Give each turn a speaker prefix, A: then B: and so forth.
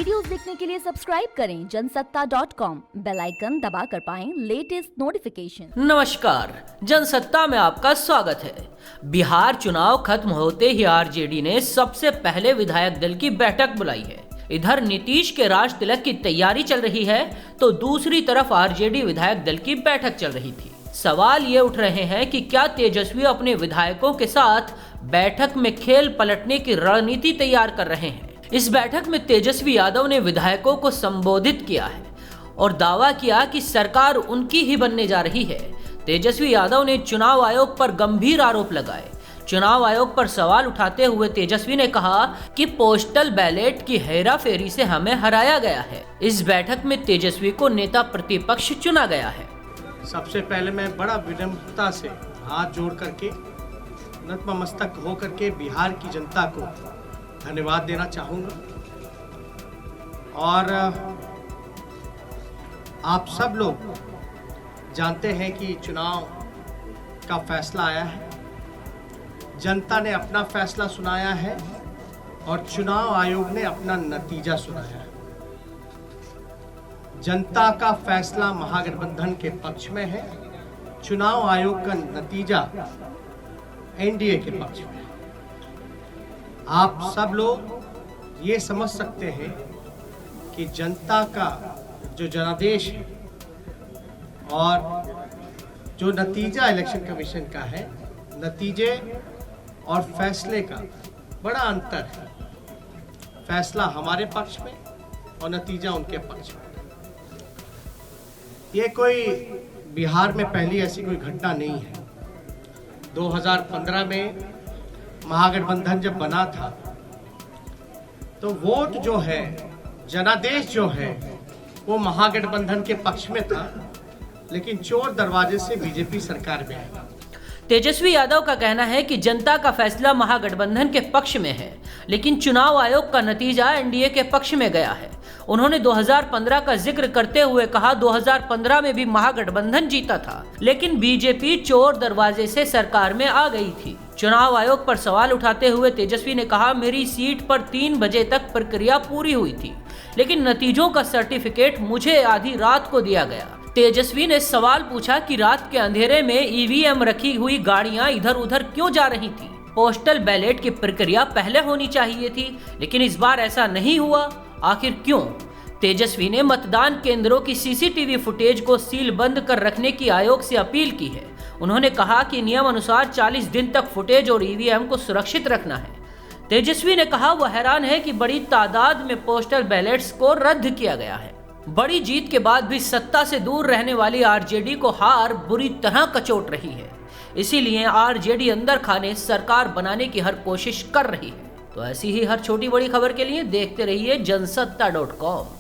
A: Videos देखने के लिए सब्सक्राइब करें जनसत्ता.com, बेल आइकन दबाकर पाएं लेटेस्ट नोटिफिकेशन।
B: नमस्कार, जनसत्ता में आपका स्वागत है। बिहार चुनाव खत्म होते ही आरजेडी ने सबसे पहले विधायक दल की बैठक बुलाई है। इधर नीतीश के राज तिलक की तैयारी चल रही है तो दूसरी तरफ आरजेडी विधायक दल की बैठक चल रही थी। सवाल ये उठ रहे हैं कि क्या तेजस्वी अपने विधायकों के साथ बैठक में खेल पलटने की रणनीति तैयार कर रहे हैं। इस बैठक में तेजस्वी यादव ने विधायकों को संबोधित किया है और दावा किया कि सरकार उनकी ही बनने जा रही है। तेजस्वी यादव ने चुनाव आयोग पर गंभीर आरोप लगाए। चुनाव आयोग पर सवाल उठाते हुए तेजस्वी ने कहा कि पोस्टल बैलेट की हेराफेरी से हमें हराया गया है। इस बैठक में तेजस्वी को नेता प्रतिपक्ष चुना गया है।
C: सबसे पहले मैं बड़ा विनम्रता से हाथ जोड़ करके नतमस्तक होकर के बिहार की जनता को धन्यवाद देना चाहूँगा। और आप सब लोग जानते हैं कि चुनाव का फैसला आया है, जनता ने अपना फैसला सुनाया है और चुनाव आयोग ने अपना नतीजा सुनाया है। जनता का फैसला महागठबंधन के पक्ष में है, चुनाव आयोग का नतीजा एनडीए के पक्ष में है। आप सब लोग ये समझ सकते हैं कि जनता का जो जनादेश है और जो नतीजा इलेक्शन कमीशन का है, नतीजे और फैसले का बड़ा अंतर है। फैसला हमारे पक्ष में और नतीजा उनके पक्ष में। ये कोई बिहार में पहली ऐसी कोई घटना नहीं है। 2015 में महागठबंधन जब बना था तो वोट जो है, जनादेश जो है, वो महागठबंधन के पक्ष में था, लेकिन चोर दरवाजे से बीजेपी सरकार में आई।
B: तेजस्वी यादव का कहना है कि जनता का फैसला महागठबंधन के पक्ष में है, लेकिन चुनाव आयोग का नतीजा एनडीए के पक्ष में गया है। उन्होंने 2015 का जिक्र करते हुए कहा 2015 में भी महागठबंधन जीता था, लेकिन बीजेपी चोर दरवाजे से सरकार में आ गई थी। चुनाव आयोग पर सवाल उठाते हुए तेजस्वी ने कहा, मेरी सीट पर 3 बजे तक प्रक्रिया पूरी हुई थी, लेकिन नतीजों का सर्टिफिकेट मुझे आधी रात को दिया गया। तेजस्वी ने सवाल पूछा कि रात के अंधेरे में ईवीएम रखी हुई गाड़ियां इधर उधर क्यों जा रही थी। पोस्टल बैलेट की प्रक्रिया पहले होनी चाहिए थी, लेकिन इस बार ऐसा नहीं हुआ, आखिर क्यों? तेजस्वी ने मतदान केंद्रों की सीसीटीवी फुटेज को सील बंद कर रखने की आयोग से अपील की है। उन्होंने कहा कि नियम अनुसार 40 दिन तक फुटेज और ईवीएम को सुरक्षित रखना है। तेजस्वी ने कहा वह हैरान है कि बड़ी तादाद में पोस्टल बैलेट्स को रद्द किया गया है। बड़ी जीत के बाद भी सत्ता से दूर रहने वाली आरजेडी को हार बुरी तरह कचोट रही है। इसीलिए आरजेडी अंदर खाने सरकार बनाने की हर कोशिश कर रही है। तो ऐसी ही हर छोटी बड़ी खबर के लिए देखते रहिए जनसत्ता.com।